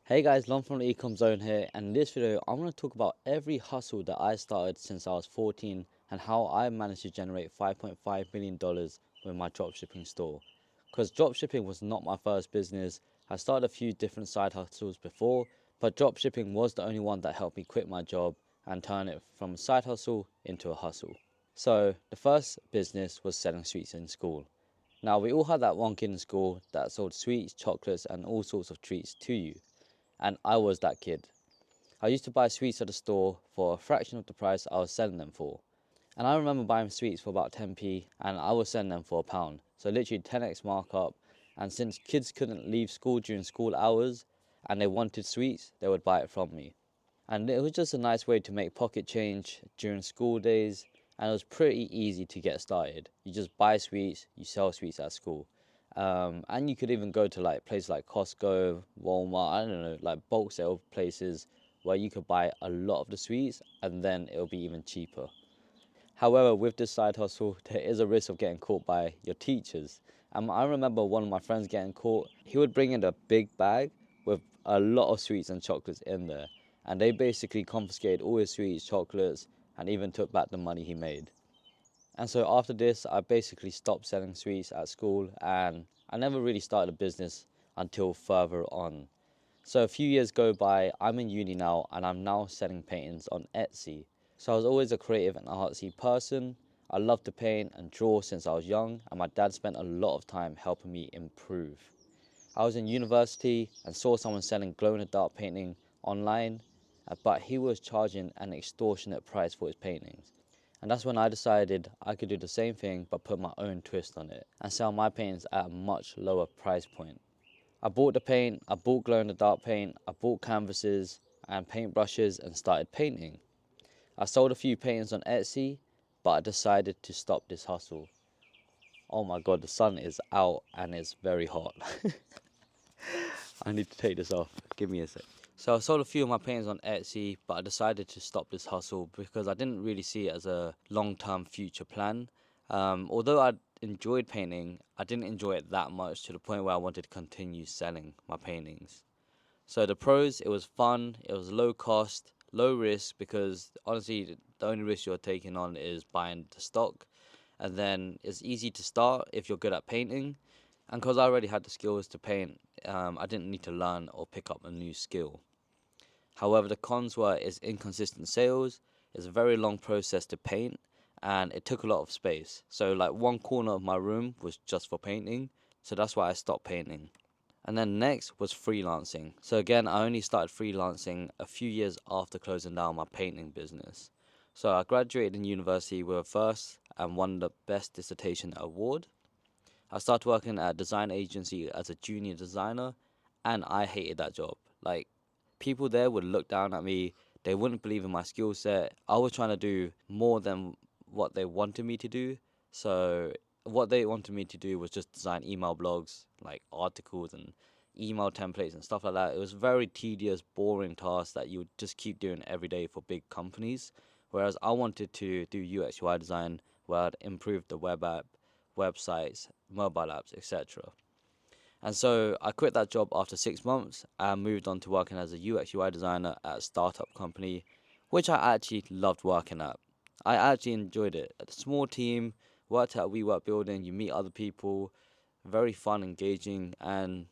Hey guys, Lon from the ECOM Zone here, and in this video I'm going to talk about every hustle that I started since I was 14 and how I managed to generate $5.5 million with my dropshipping store. Because dropshipping was not my first business. I started a few different side hustles before, but dropshipping was the only one that helped me quit my job and turn it from a side hustle into a hustle. So the first business was selling sweets in school. Now we all had that one kid in school that sold sweets, chocolates and all sorts of treats to you. And I was that kid. I used to buy sweets at the store for a fraction of the price I was selling them for. And I remember buying sweets for about 10p and I was selling them for £1. So literally 10x markup. And since kids couldn't leave school during school hours and they wanted sweets, they would buy it from me. And it was just a nice way to make pocket change during school days, and it was pretty easy to get started. You just buy sweets, you sell sweets at school. And you could even go to like places like Costco, Walmart, I don't know, like bulk sale places where you could buy a lot of the sweets and then it'll be even cheaper. However, with this side hustle, there is a risk of getting caught by your teachers. I remember one of my friends getting caught. He would bring in a big bag with a lot of sweets and chocolates in there. And they basically confiscated all his sweets, chocolates, and even took back the money he made. And so after this, I basically stopped selling sweets at school and I never really started a business until further on. So a few years go by, I'm in uni now and I'm now selling paintings on Etsy. So I was always a creative and artsy person. I loved to paint and draw since I was young, and my dad spent a lot of time helping me improve. I was in university and saw someone selling glow-in-the-dark painting online, but he was charging an extortionate price for his paintings. And that's when I decided I could do the same thing but put my own twist on it and sell my paintings at a much lower price point. I bought the paint, I bought glow-in-the-dark paint, I bought canvases and paintbrushes and started painting. I sold a few paintings on Etsy, but I decided to stop this hustle. Oh my god, the sun is out and it's very hot. I need to take this off. Give me a sec. So I sold a few of my paintings on Etsy, but I decided to stop this hustle because I didn't really see it as a long-term future plan. Although I enjoyed painting, I didn't enjoy it that much to the point where I wanted to continue selling my paintings. So the pros, it was fun, it was low cost, low risk, because honestly the only risk you're taking on is buying the stock, and then it's easy to start if you're good at painting. And because I already had the skills to paint, I didn't need to learn or pick up a new skill. However, the cons were is inconsistent sales, it's a very long process to paint, and it took a lot of space. So like one corner of my room was just for painting, so that's why I stopped painting. And then next was freelancing. So again, I only started freelancing a few years after closing down my painting business. So I graduated in university with a first and won the best dissertation award. I started working at a design agency as a junior designer, and I hated that job. Like, people there would look down at me, they wouldn't believe in my skill set. I was trying to do more than what they wanted me to do. So what they wanted me to do was just design email blogs, like articles and email templates and stuff like that. It was very tedious, boring tasks that you would just keep doing every day for big companies. Whereas I wanted to do UX UI design where I'd improve the web app, websites, mobile apps, etc. And so I quit that job after 6 months and moved on to working as a UX UI designer at a startup company, which I actually loved working at. I actually enjoyed it. A small team, worked at a WeWork building, you meet other people, very fun, engaging, and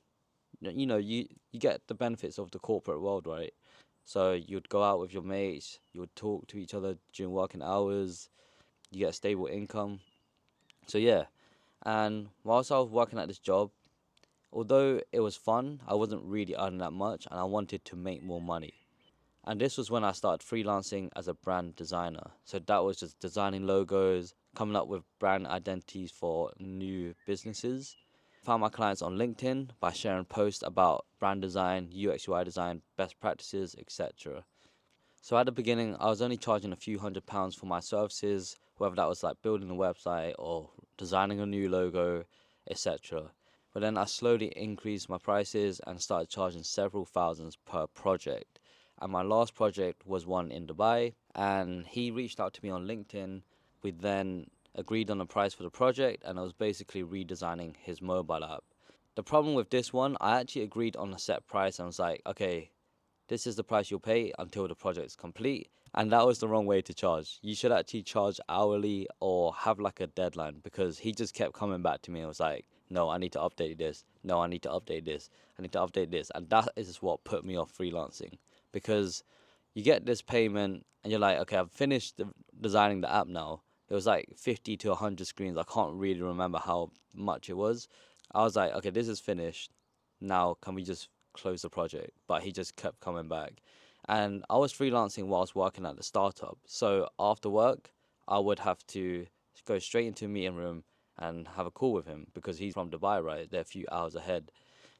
you get the benefits of the corporate world, right? So you'd go out with your mates, you would talk to each other during working hours, you get a stable income. So yeah, and whilst I was working at this job, although it was fun, I wasn't really earning that much and I wanted to make more money. And this was when I started freelancing as a brand designer. So that was just designing logos, coming up with brand identities for new businesses. Found my clients on LinkedIn by sharing posts about brand design, UX UI design, best practices, etc. So at the beginning, I was only charging a few £100s for my services, whether that was like building a website or designing a new logo, etc. But then I slowly increased my prices and started charging several thousands per project. And my last project was one in Dubai, and he reached out to me on LinkedIn. We then agreed on a price for the project, and I was basically redesigning his mobile app. The problem with this one, I actually agreed on a set price and was like, okay, this is the price you'll pay until the project's complete. And that was the wrong way to charge. You should actually charge hourly or have like a deadline, because he just kept coming back to me and was like, no, I need to update this. No, I need to update this. I need to update this. And that is what put me off freelancing, because you get this payment and you're like, okay, I've finished designing the app now. It was like 50 to 100 screens. I can't really remember how much it was. I was like, okay, this is finished. Now, can we just close the project? But he just kept coming back. And I was freelancing whilst working at the startup. So after work, I would have to go straight into a meeting room and have a call with him, because he's from Dubai, right? They're a few hours ahead.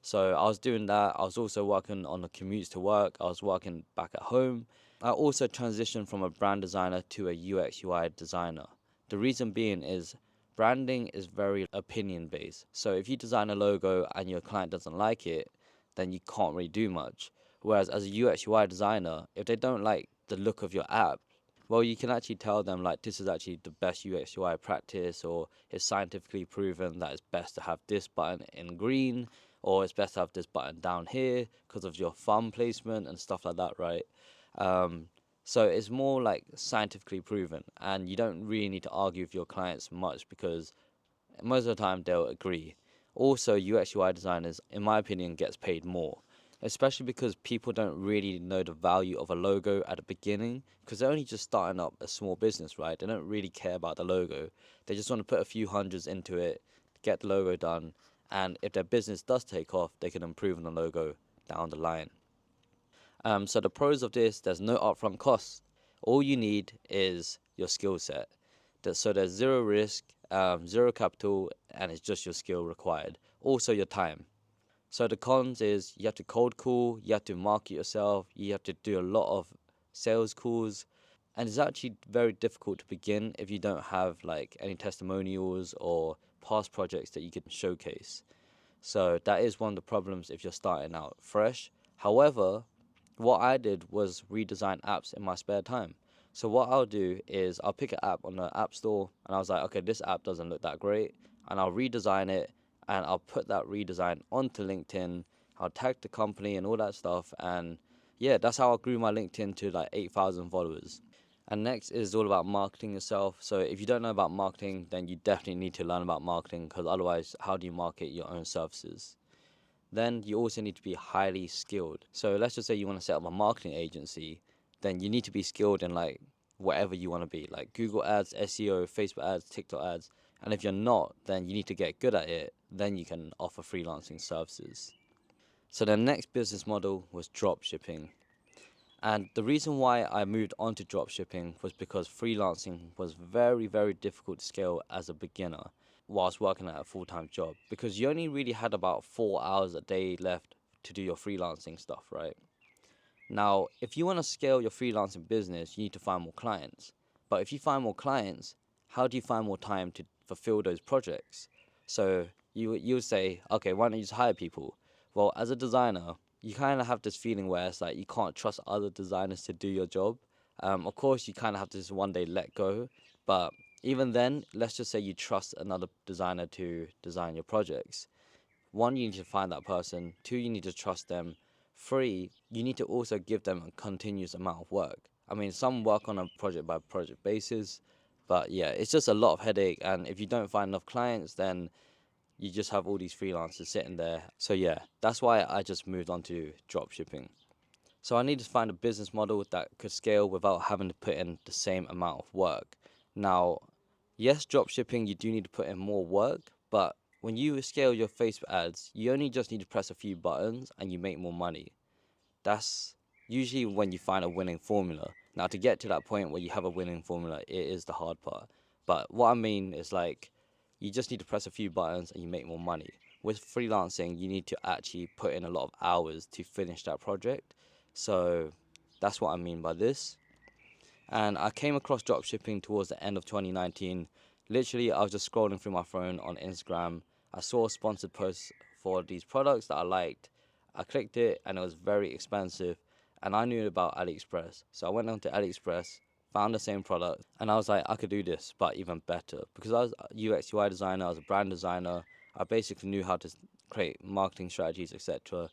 So I was doing that. I was also working on the commutes to work. I was working back at home. I also transitioned from a brand designer to a UX UI designer. The reason being is branding is very opinion based. So if you design a logo and your client doesn't like it, then you can't really do much. Whereas as a UX UI designer, if they don't like the look of your app, well, you can actually tell them like, this is actually the best UX UI practice, or it's scientifically proven that it's best to have this button in green, or it's best to have this button down here because of your thumb placement and stuff like that, right? Um, so it's more like scientifically proven, and you don't really need to argue with your clients much, because most of the time they'll agree. Also, UX UI designers, in my opinion, gets paid more, especially because people don't really know the value of a logo at the beginning, because they're only just starting up a small business, right? They don't really care about the logo. They just want to put a few hundreds into it, get the logo done, and if their business does take off, they can improve on the logo down the line. So the pros of this, there's no upfront costs. All you need is your skill set. So there's zero risk, zero capital, and it's just your skill required. Also your time. So the cons is you have to cold call, you have to market yourself, you have to do a lot of sales calls, and it's actually very difficult to begin if you don't have like any testimonials or past projects that you could showcase. So that is one of the problems if you're starting out fresh. However, what I did was redesign apps in my spare time. So what I'll do is I'll pick an app on the app store and I was like, okay, this app doesn't look that great, and I'll redesign it and I'll put that redesign onto LinkedIn. I'll tag the company and all that stuff, and yeah, that's how I grew my LinkedIn to like 8,000 followers. And next is all about marketing yourself. So if you don't know about marketing, then you definitely need to learn about marketing, because otherwise, how do you market your own services? Then you also need to be highly skilled. So let's just say you want to set up a marketing agency, then you need to be skilled in like whatever you want to be, like Google ads, SEO, Facebook ads, TikTok ads. And if you're not, then you need to get good at it. Then you can offer freelancing services. So the next business model was drop shipping. And the reason why I moved on to dropshipping was because freelancing was very, very difficult to scale as a beginner whilst working at a full time job, because you only really had about 4 hours a day left to do your freelancing stuff, right? Now, if you want to scale your freelancing business, you need to find more clients. But if you find more clients, how do you find more time to fulfill those projects? So you say, okay, why don't you just hire people? Well, as a designer, you kind of have this feeling where it's like you can't trust other designers to do your job. Of course, you kind of have to just one day let go. But even then, let's just say you trust another designer to design your projects. One, you need to find that person. Two, you need to trust them. Three, you need to also give them a continuous amount of work. I mean, some work on a project by project basis, but yeah, it's just a lot of headache. And if you don't find enough clients, then you just have all these freelancers sitting there. So yeah, that's why I just moved on to drop shipping. So I needed to find a business model that could scale without having to put in the same amount of work. Now, yes, drop shipping, you do need to put in more work, but when you scale your Facebook ads, you only just need to press a few buttons and you make more money. That's usually when you find a winning formula. Now, to get to that point where you have a winning formula, it is the hard part. But what I mean is like, you just need to press a few buttons and you make more money. With freelancing, you need to actually put in a lot of hours to finish that project. So that's what I mean by this. And I came across dropshipping towards the end of 2019. Literally, I was just scrolling through my phone on Instagram. I saw a sponsored post for these products that I liked. I clicked it and it was very expensive. And I knew about AliExpress. So I went onto AliExpress, found the same product, and I was like, I could do this, but even better. Because I was a UX UI designer, I was a brand designer. I basically knew how to create marketing strategies, etc.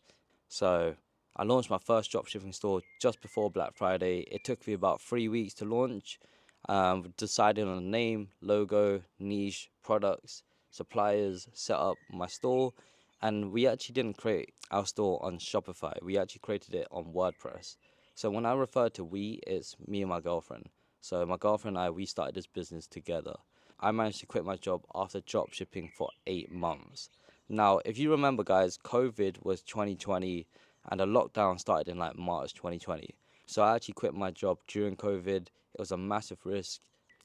So I launched my first dropshipping store just before Black Friday. It took me about 3 weeks to launch. Decided on a name, logo, niche, products, suppliers, set up my store, and we actually didn't create our store on Shopify. We actually created it on WordPress. So when I refer to we, it's me and my girlfriend. So my girlfriend and I, we started this business together. I managed to quit my job after dropshipping for 8 months. Now, if you remember, guys, COVID was 2020 and the lockdown started in like March 2020. So I actually quit my job during COVID. It was a massive risk.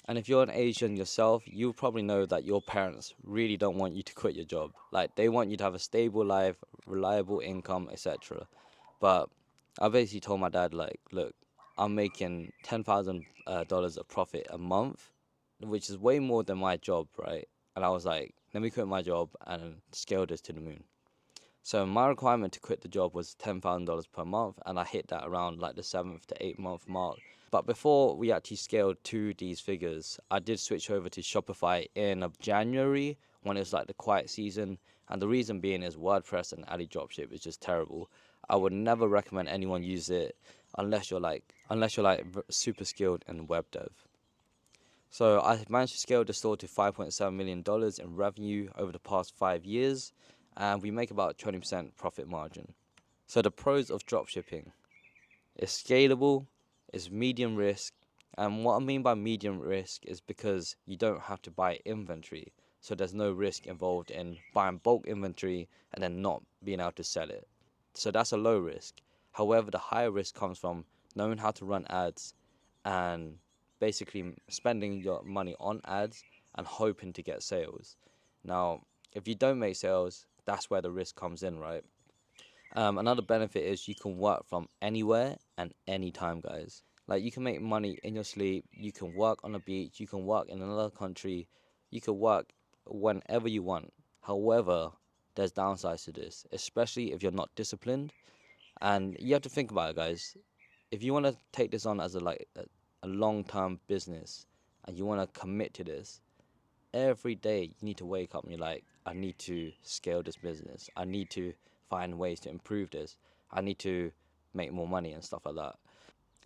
And if you're an Asian yourself, you probably know that your parents really don't want you to quit your job. Like, they want you to have a stable life, reliable income, etc. But I basically told my dad, like, look, I'm making $10,000 of profit a month, which is way more than my job, right? And I was like, let me quit my job and scale this to the moon. So my requirement to quit the job was $10,000 per month, and I hit that around like the 7th to 8th month mark. But before we actually scaled to these figures, I did switch over to Shopify in January when it's like the quiet season. And the reason being is WordPress and Ali Dropship is just terrible. I would never recommend anyone use it unless you're like super skilled in web dev. So I managed to scale the store to $5.7 million in revenue over the past 5 years, and we make about 20% profit margin. So the pros of dropshipping: it's scalable, it's medium risk, and what I mean by medium risk is because you don't have to buy inventory, so there's no risk involved in buying bulk inventory and then not being able to sell it. So that's a low risk. However, the higher risk comes from knowing how to run ads and basically spending your money on ads and hoping to get sales. Now, if you don't make sales, that's where the risk comes in, right? Another benefit is you can work from anywhere and anytime, guys. Like, you can make money in your sleep, you can work on a beach, you can work in another country, you can work whenever you want. However, there's downsides to this, especially if you're not disciplined. And you have to think about it, guys. If you want to take this on as a long-term business and you want to commit to this, every day you need to wake up and you're like, I need to scale this business. I need to find ways to improve this. I need to make more money and stuff like that.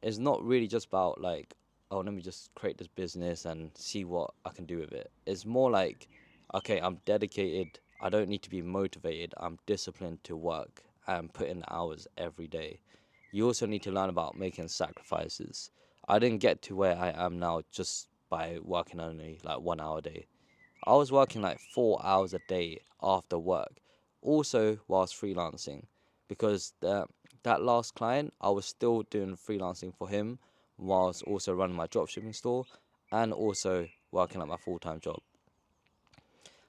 It's not really just about like, oh, let me just create this business and see what I can do with it. It's more like, okay, I'm dedicated. I don't need to be motivated. I'm disciplined to work and put in the hours every day. You also need to learn about making sacrifices. I didn't get to where I am now just by working only like 1 hour a day. I was working like 4 hours a day after work, also whilst freelancing, because that last client, I was still doing freelancing for him whilst also running my dropshipping store and also working at my full-time job.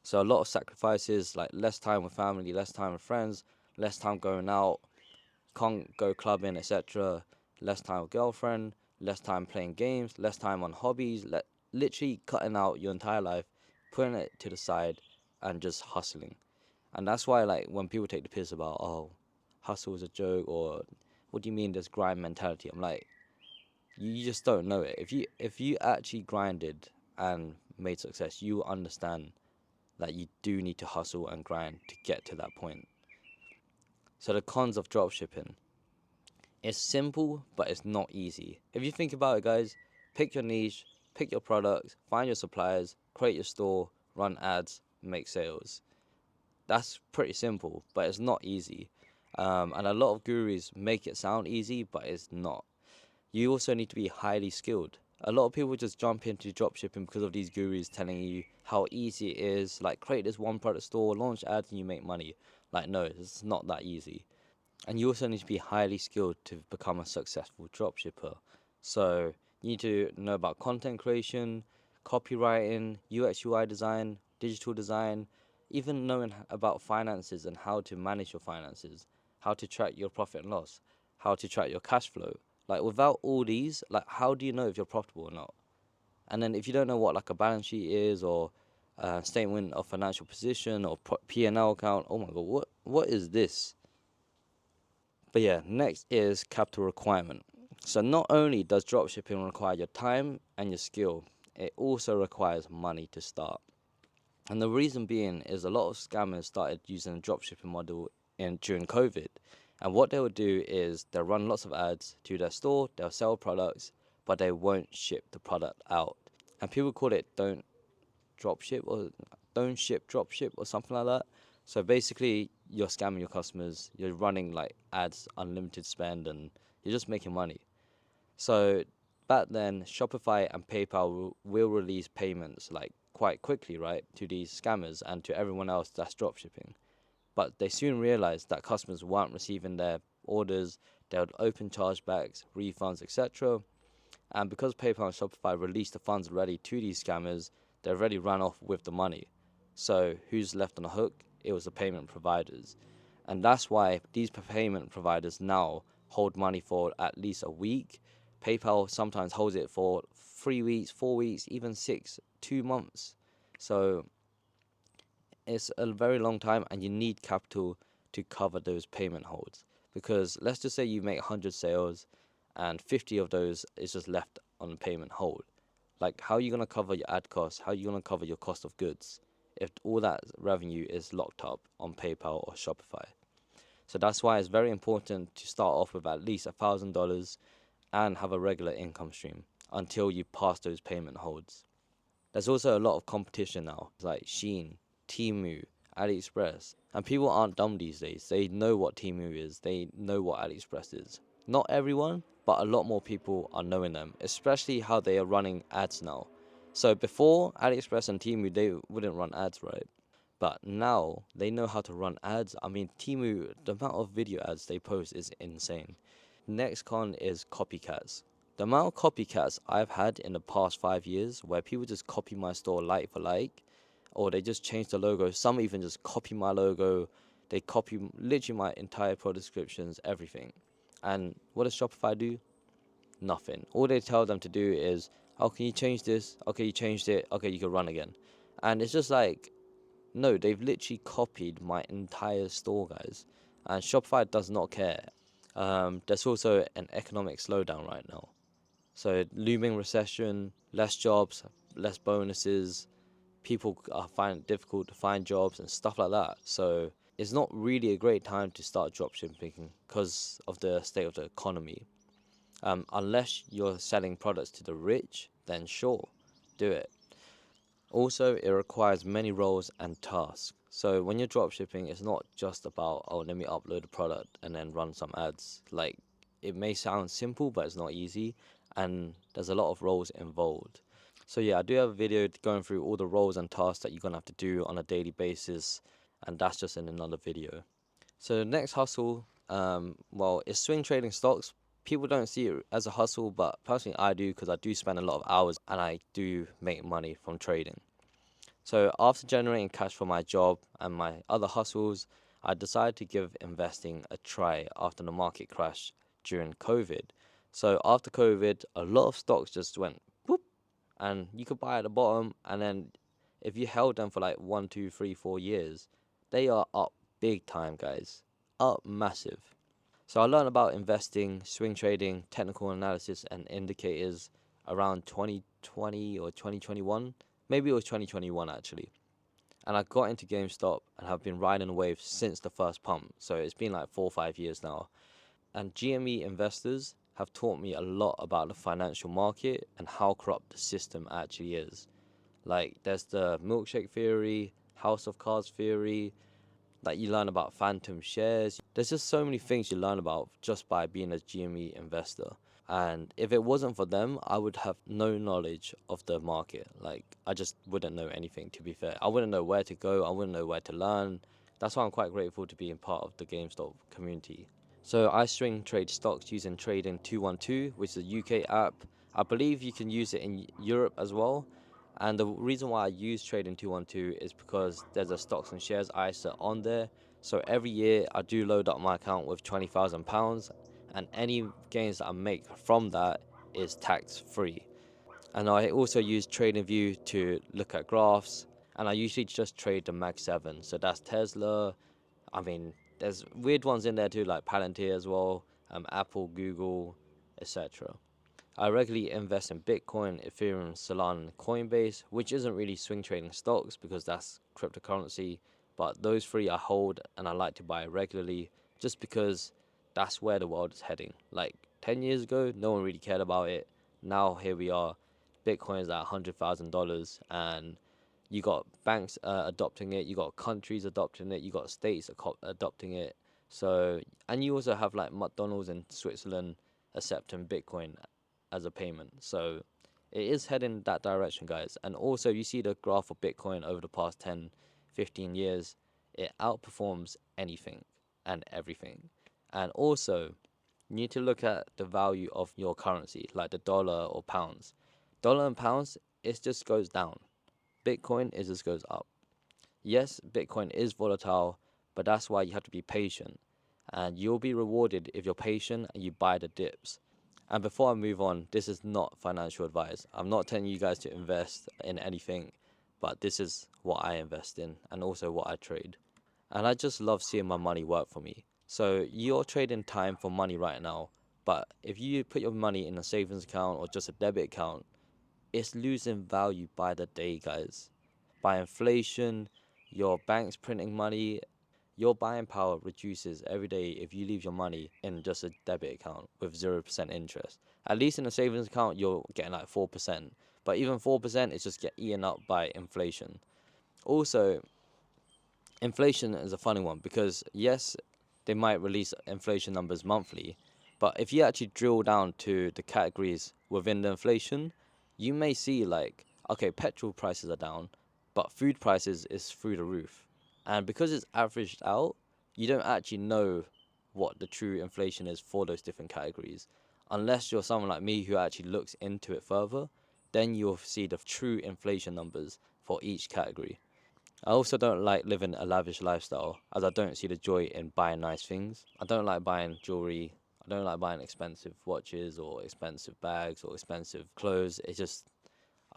So a lot of sacrifices, like less time with family, less time with friends, less time going out, can't go clubbing, etc. Less time with girlfriend, less time playing games, less time on hobbies, literally cutting out your entire life, putting it to the side, and just hustling. And that's why, like, when people take the piss about, oh, hustle is a joke, or what do you mean there's grind mentality? I'm like, you just don't know it. If you actually grinded and made success, you understand that you do need to hustle and grind to get to that point. So the cons of dropshipping: it's simple, but it's not easy. If you think about it, guys, pick your niche, pick your products, find your suppliers, create your store, run ads, make sales. That's pretty simple, but it's not easy. And a lot of gurus make it sound easy, but it's not. You also need to be highly skilled. A lot of people just jump into dropshipping because of these gurus telling you how easy it is. Like, create this one product store, launch ads, and you make money. Like, no, it's not that easy. And you also need to be highly skilled to become a successful dropshipper. So you need to know about content creation, copywriting, UX UI design, digital design, even knowing about finances and how to manage your finances, how to track your profit and loss, how to track your cash flow. Like, without all these, like, how do you know if you're profitable or not? And then if you don't know what like a balance sheet is, or statement of financial position, or P&L account, oh my god, what is this? But yeah, next is capital requirement. So not only does dropshipping require your time and your skill, it also requires money to start. And the reason being is a lot of scammers started using the dropshipping model during COVID. And what they would do is they'll run lots of ads to their store, they'll sell products, but they won't ship the product out. And people call it don't ship dropship or something like that. So basically you're scamming your customers, you're running like ads, unlimited spend, and you're just making money. So back then, Shopify and PayPal will release payments like quite quickly, right, to these scammers and to everyone else that's dropshipping. But they soon realized that customers weren't receiving their orders, they would open chargebacks, refunds, etc. And because PayPal and Shopify released the funds already to these scammers, they already ran off with the money. So who's left on the hook? It was the payment providers. And that's why these payment providers now hold money for at least a week. PayPal sometimes holds it for 3 weeks, 4 weeks, even 2 months. So it's a very long time, and you need capital to cover those payment holds. Because let's just say you make 100 sales and 50 of those is just left on payment hold. Like, how are you going to cover your ad costs? How are you going to cover your cost of goods if all that revenue is locked up on PayPal or Shopify? So that's why it's very important to start off with at least $1,000 and have a regular income stream until you pass those payment holds. There's also a lot of competition now, like Shein, Temu, AliExpress, and people aren't dumb these days. They know what Temu is, they know what AliExpress is. Not everyone, but a lot more people are knowing them, especially how they are running ads now. So before, AliExpress and Temu, they wouldn't run ads, right? But now they know how to run ads. I mean, Temu, the amount of video ads they post is insane. Next con is copycats. The amount of copycats I've had in the past 5 years where people just copy my store like for like, or they just change the logo. Some even just copy my logo. They copy literally my entire product descriptions, everything. And what does Shopify do? Nothing. All they tell them to do is, oh, can you change this? Okay, you changed it. Okay, you can run again. And it's just like, no, they've literally copied my entire store, guys. And Shopify does not care. There's also an economic slowdown right now. So looming recession, less jobs, less bonuses, people are finding it difficult to find jobs and stuff like that. So it's not really a great time to start dropshipping because of the state of the economy. Unless you're selling products to the rich, then sure, do it. Also, it requires many roles and tasks. So when you're dropshipping, it's not just about, oh, let me upload a product and then run some ads. Like, it may sound simple, but it's not easy, and there's a lot of roles involved. So yeah, I do have a video going through all the roles and tasks that you're gonna have to do on a daily basis, and that's just in another video. So the next hustle, well, is swing trading stocks. People don't see it as a hustle, but personally I do, because I do spend a lot of hours and I do make money from trading. So after generating cash for my job and my other hustles, I decided to give investing a try after the market crash during COVID. So after COVID, a lot of stocks just went whoop, and you could buy at the bottom, and then if you held them for like 1, 2, 3, 4 years, they are up big time, guys. Up massive. So I learned about investing, swing trading, technical analysis, and indicators around 2020 or 2021. Maybe it was 2021 actually. And I got into GameStop and have been riding the wave since the first pump. So it's been like 4 or 5 years now. And GME investors have taught me a lot about the financial market and how corrupt the system actually is. Like, there's the milkshake theory, House of Cards theory, like you learn about phantom shares. There's just so many things you learn about just by being a GME investor. And if it wasn't for them, I would have no knowledge of the market. Like, I just wouldn't know anything, to be fair. I wouldn't know where to go. I wouldn't know where to learn. That's why I'm quite grateful to be in part of the GameStop community. So I swing trade stocks using Trading 212, which is a UK app. I believe you can use it in Europe as well. And the reason why I use Trading 212 is because there's a stocks and shares ISA on there. So every year I do load up my account with £20,000, and any gains that I make from that is tax free. And I also use TradingView to look at graphs, and I usually just trade the Mag 7. So that's Tesla. I mean, there's weird ones in there too, like Palantir as well, Apple, Google, etc. I regularly invest in Bitcoin, Ethereum, Solana, and Coinbase, which isn't really swing trading stocks because that's cryptocurrency. But those three I hold and I like to buy regularly just because that's where the world is heading. Like 10 years ago, no one really cared about it. Now, here we are. Bitcoin is at $100,000 and you got banks adopting it, you got countries adopting it, you got states adopting it. So, and you also have like McDonald's in Switzerland accepting Bitcoin as a payment. So it is heading that direction, guys. And also, you see the graph of Bitcoin over the past 10, 15 years, it outperforms anything and everything. And also, you need to look at the value of your currency, like the dollar or pounds. Dollar and pounds, it just goes down. Bitcoin, it just goes up. Yes, Bitcoin is volatile, but that's why you have to be patient. And you'll be rewarded if you're patient and you buy the dips. And before I move on, this is not financial advice. I'm not telling you guys to invest in anything, but this is what I invest in and also what I trade. And I just love seeing my money work for me. So you're trading time for money right now, but if you put your money in a savings account or just a debit account, it's losing value by the day, guys. By inflation, your bank's printing money, your buying power reduces every day if you leave your money in just a debit account with 0% interest. At least in a savings account, you're getting like 4%. But even 4% is just get eaten up by inflation. Also, inflation is a funny one because, yes, they might release inflation numbers monthly. But if you actually drill down to the categories within the inflation, you may see like, okay, petrol prices are down, but food prices is through the roof. And because it's averaged out, you don't actually know what the true inflation is for those different categories. Unless you're someone like me who actually looks into it further, then you'll see the true inflation numbers for each category. I also don't like living a lavish lifestyle as I don't see the joy in buying nice things. I don't like buying jewelry. I don't like buying expensive watches or expensive bags or expensive clothes.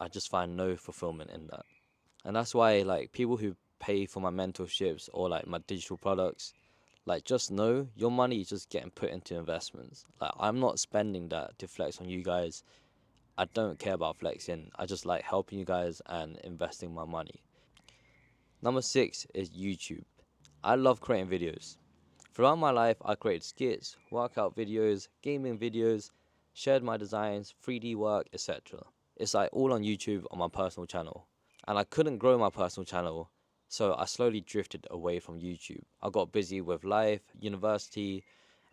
I just find no fulfillment in that. And that's why like people who pay for my mentorships or like my digital products, like just know your money is just getting put into investments. Like I'm not spending that to flex on you guys. I don't care about flexing. I just like helping you guys and investing my money. Number 6 is YouTube. I love creating videos. Throughout my life, I created skits, workout videos, gaming videos, shared my designs, 3D work, etc. It's like all on YouTube on my personal channel. And I couldn't grow my personal channel, so I slowly drifted away from YouTube. I got busy with life, university,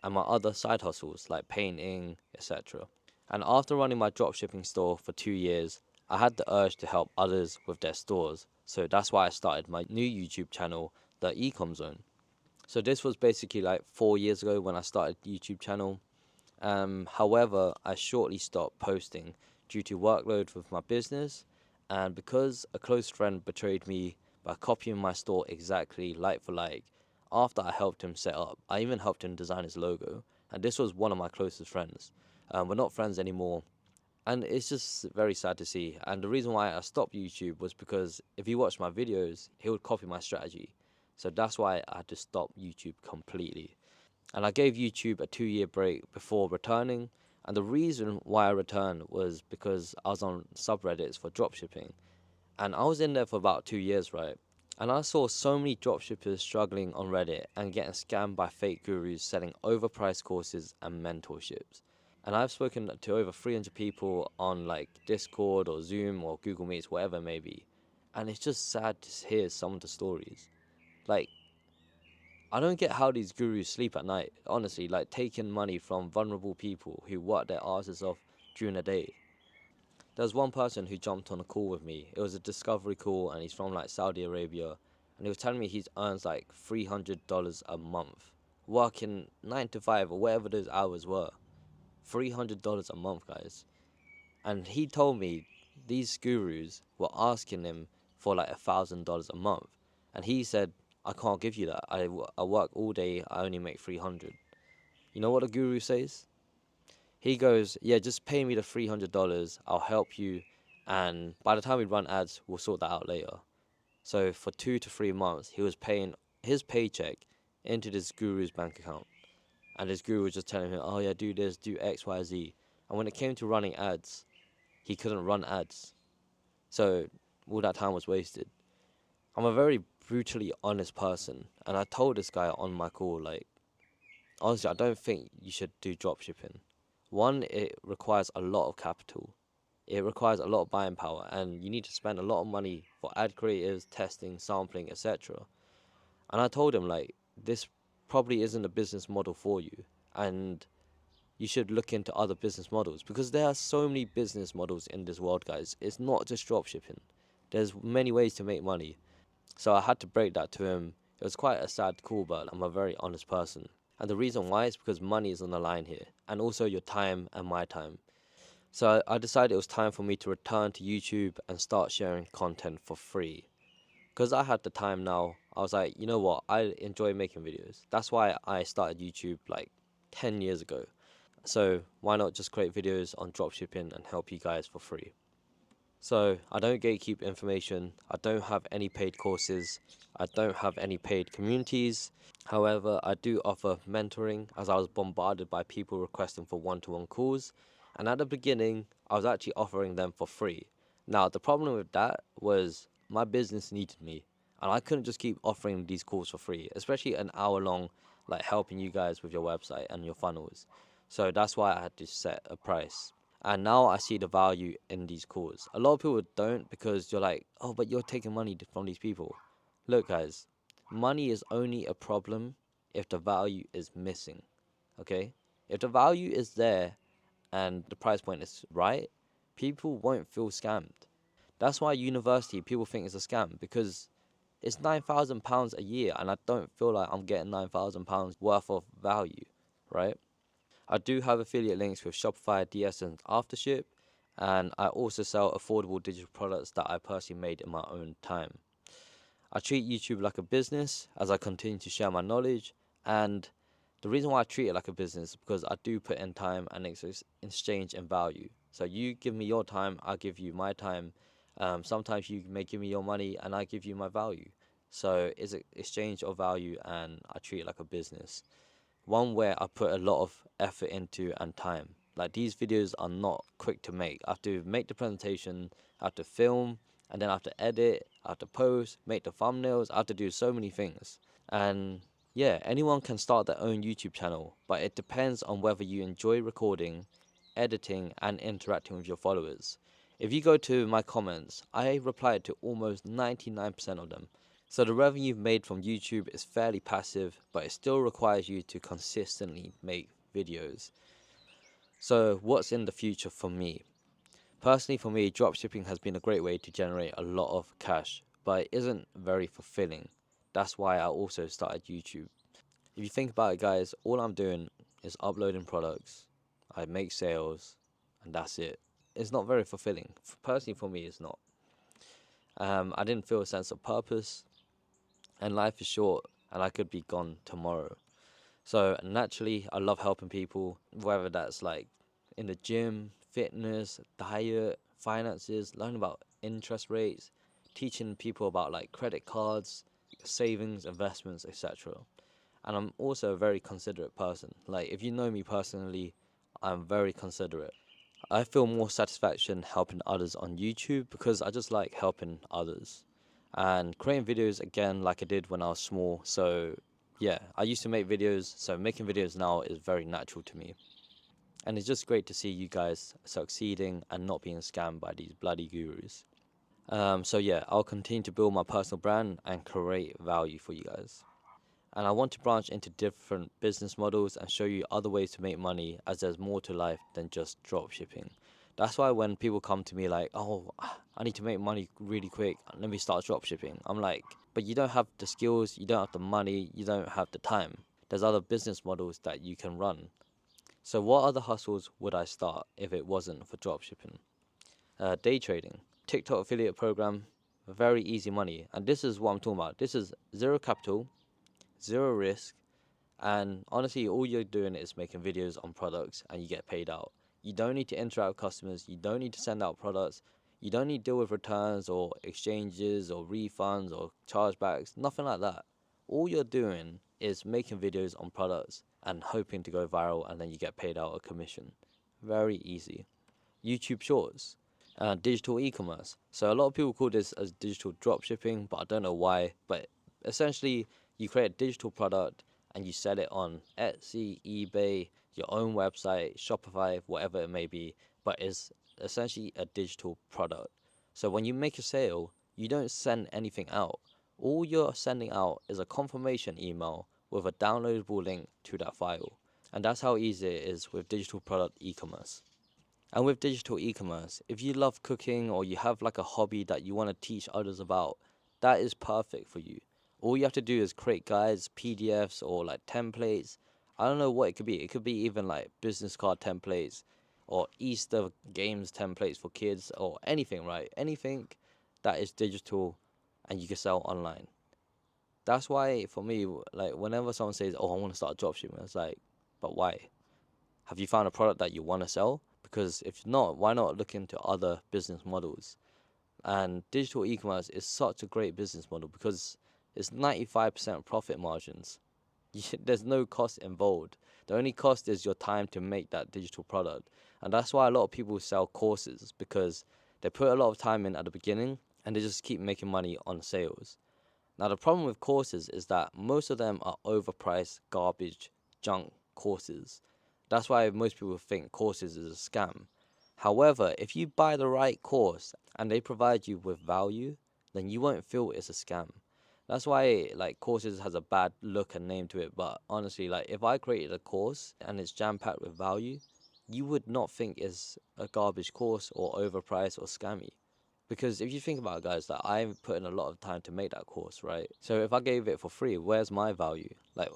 and my other side hustles like painting, etc. And after running my dropshipping store for 2 years, I had the urge to help others with their stores. So that's why I started my new YouTube channel, the ECOM Zone. So this was basically like 4 years ago when I started YouTube channel. However, I shortly stopped posting due to workload with my business and because a close friend betrayed me by copying my store exactly like for like after I helped him set up. I even helped him design his logo. And this was one of my closest friends. We're not friends anymore. And it's just very sad to see. And the reason why I stopped YouTube was because if he watched my videos, he would copy my strategy. So that's why I had to stop YouTube completely. And I gave YouTube a 2 year break before returning. And the reason why I returned was because I was on subreddits for dropshipping. And I was in there for about 2 years, right? And I saw so many dropshippers struggling on Reddit and getting scammed by fake gurus selling overpriced courses and mentorships. And I've spoken to over 300 people on like Discord or Zoom or Google Meets, whatever it may be. And it's just sad to hear some of the stories. Like, I don't get how these gurus sleep at night, honestly, like taking money from vulnerable people who work their asses off during the day. There was one person who jumped on a call with me. It was a discovery call and he's from like Saudi Arabia. And he was telling me he earns like $300 a month, working 9 to 5 or whatever those hours were. $300 a month, guys. And he told me these gurus were asking him for like $1,000 a month. And he said, I can't give you that. I work all day, I only make 300. You know what the guru says? He goes, yeah, just pay me the $300, I'll help you, and by the time we run ads, we'll sort that out later. So for 2 to 3 months, he was paying his paycheck into this guru's bank account. And this guru was just telling him, oh yeah, do this, do X, Y, Z. And when it came to running ads, he couldn't run ads. So all that time was wasted. I'm a very brutally honest person, and I told this guy on my call, like, honestly, I don't think you should do dropshipping. One, it requires a lot of capital. It requires a lot of buying power, and you need to spend a lot of money for ad creatives, testing, sampling, etc. And I told him, like, this probably isn't a business model for you, and you should look into other business models because there are so many business models in this world, guys. It's not just dropshipping. There's many ways to make money. So I had to break that to him. It was quite a sad call, but I'm a very honest person. And the reason why is because money is on the line here, and also your time and my time. So I decided it was time for me to return to YouTube and start sharing content for free. Because I had the time now, I was like, you know what, I enjoy making videos. That's why I started YouTube like 10 years ago. So why not just create videos on dropshipping and help you guys for free? So I don't gatekeep information. I don't have any paid courses. I don't have any paid communities. However, I do offer mentoring as I was bombarded by people requesting for one-to-one calls. And at the beginning, I was actually offering them for free. Now, the problem with that was my business needed me. And I couldn't just keep offering these calls for free, especially an hour long, like helping you guys with your website and your funnels. So that's why I had to set a price. And now I see the value in these calls. A lot of people don't because you're like, oh, but you're taking money from these people. Look, guys, money is only a problem if the value is missing. Okay? If the value is there and the price point is right, people won't feel scammed. That's why university people think it's a scam because it's £9,000 a year and I don't feel like I'm getting £9,000 worth of value, right? I do have affiliate links with Shopify, DSers, and Aftership, and I also sell affordable digital products that I personally made in my own time. I treat YouTube like a business as I continue to share my knowledge, and the reason why I treat it like a business is because I do put in time and exchange in value. So you give me your time, I give you my time. Sometimes you may give me your money and I give you my value. So it's an exchange of value, and I treat it like a business. One where I put a lot of effort into and time. Like these videos are not quick to make. I have to make the presentation, I have to film, and then I have to edit, I have to post, make the thumbnails, I have to do so many things. And yeah, anyone can start their own YouTube channel, but it depends on whether you enjoy recording, editing, and interacting with your followers. If you go to my comments, I replied to almost 99% of them. So the revenue made from YouTube is fairly passive, but it still requires you to consistently make videos. So what's in the future for me? Personally, for me, dropshipping has been a great way to generate a lot of cash, but it isn't very fulfilling. That's why I also started YouTube. If you think about it, guys, all I'm doing is uploading products, I make sales, and that's it. It's not very fulfilling. Personally, for me, it's not. I didn't feel a sense of purpose, and life is short, and I could be gone tomorrow. So naturally, I love helping people, whether that's like in the gym, fitness, diet, finances, learning about interest rates, teaching people about like credit cards, savings, investments, etc. And I'm also a very considerate person. Like if you know me personally, I'm very considerate. I feel more satisfaction helping others on YouTube because I just like helping others and creating videos again like I did when I was small. So yeah, I used to make videos, so making videos now is very natural to me. And it's just great to see you guys succeeding and not being scammed by these bloody gurus. So yeah, I'll continue to build my personal brand and create value for you guys. And I want to branch into different business models and show you other ways to make money as there's more to life than just drop shipping. That's why when people come to me like, oh, I need to make money really quick, let me start drop shipping. I'm like, but you don't have the skills, you don't have the money, you don't have the time. There's other business models that you can run. So what other hustles would I start if it wasn't for drop shipping? Day trading, TikTok affiliate program, very easy money. And this is what I'm talking about. This is zero capital, zero risk, and honestly, all you're doing is making videos on products and you get paid out. You don't need to interact with customers. You don't need to send out products. You don't need to deal with returns or exchanges or refunds or chargebacks. Nothing like that. All you're doing is making videos on products and hoping to go viral and then you get paid out a commission. very easy. YouTube Shorts, digital e-commerce. So a lot of people call this as digital dropshipping, but I don't know why. But essentially, you create a digital product and you sell it on Etsy, eBay, your own website, Shopify, whatever it may be. But it's essentially a digital product. So when you make a sale, you don't send anything out. All you're sending out is a confirmation email with a downloadable link to that file. And that's how easy it is with digital product e-commerce. And with digital e-commerce, if you love cooking or you have like a hobby that you want to teach others about, that is perfect for you. All you have to do is create guides, PDFs, or like templates. I don't know what it could be. It could be even like business card templates or Easter games templates for kids or anything, right? Anything that is digital and you can sell online. That's why for me, like whenever someone says, "Oh, I want to start dropshipping," it's like, but why? Have you found a product that you want to sell? Because if not, why not look into other business models? And digital e-commerce is such a great business model because it's 95% profit margins. There's no cost involved. The only cost is your time to make that digital product. And that's why a lot of people sell courses, because they put a lot of time in at the beginning and they just keep making money on sales. Now, the problem with courses is that most of them are overpriced, garbage, junk courses. That's why most people think courses is a scam. However, if you buy the right course and they provide you with value, then you won't feel it's a scam. That's why like courses has a bad look and name to it, but honestly, like if I created a course and it's jam packed with value, you would not think it's a garbage course or overpriced or scammy. Because if you think about it, guys, that I'm putting a lot of time to make that course, right? So if I gave it for free, where's my value? Like,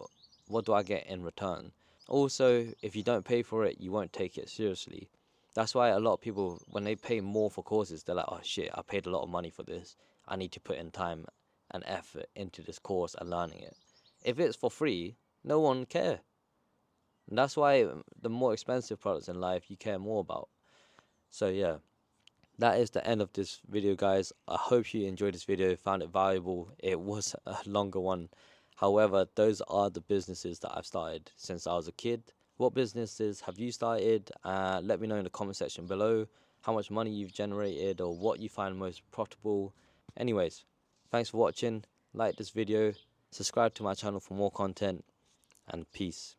what do I get in return? Also, if you don't pay for it, you won't take it seriously. That's why a lot of people, when they pay more for courses, they're like, oh shit, I paid a lot of money for this. I need to put in time and effort into this course and learning it. If it's for free, no one care. And that's why the more expensive products in life you care more about. So yeah, that is the end of this video, guys. I hope you enjoyed this video, found it valuable. It was a longer one. However, those are the businesses that I've started since I was a kid. What businesses have you started? Let me know in the comment section below how much money you've generated or what you find most profitable. Anyways, thanks for watching. Like this video, subscribe to my channel for more content, and peace.